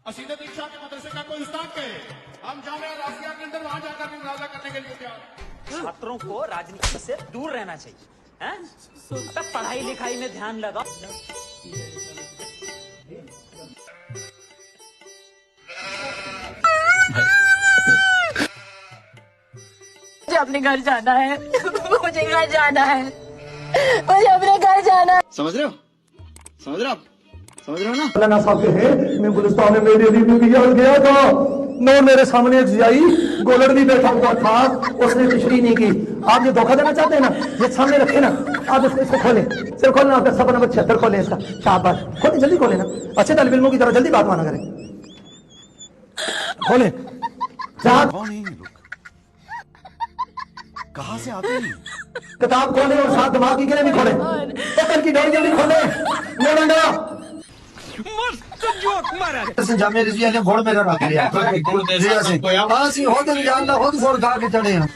असीदत शाह के मदरसे का कोई उस्ताद कहे हम जामिया रासिया के अंदर वहां जाकर भी मुनाज़रा करने के लिए तैयार। छात्रों को राजनीति से दूर रहना चाहिए, हैं? तब पढ़ाई लिखाई में ध्यान लगाओ। मुझे अपने घर जाना है, मुझे घर जाना है, मुझे अपने घर जाना है। समझ रहे हो? समझ रहे हो आप? समझ रहे हो ना? मौलाना साहब कहते हैं मैं गुलिस्तान में मेरे रिव्यू किया गया था, नो मेरे सामने एक जियाई गोलड़ भी बैठा हुआ था, उसने तशरीह नहीं की। आप ये धोखा देना चाहते हैं ना, ये सामने रखे ना, आप इसको खोलें, सिर्फ खोलना, आपका सफर नंबर 76 खोलें, इसका शाबाश खोलें, जल्दी खोलें ना, अच्छे तालिब इल्मों की तरह जल्दी बात माना करें, खोलें। कौन है ये लोग? कहाँ से आते हैं? किताब खोलें और साथ दिमाग की गिरे भी खोलें, पकड़ की डोरी जल्दी खोलें, मोड़ना जामे रिजिया ने घोड़ मेरा रख लिया, हाँ सी हो तो जानना, खुद फोड़ खा के चढ़े हैं।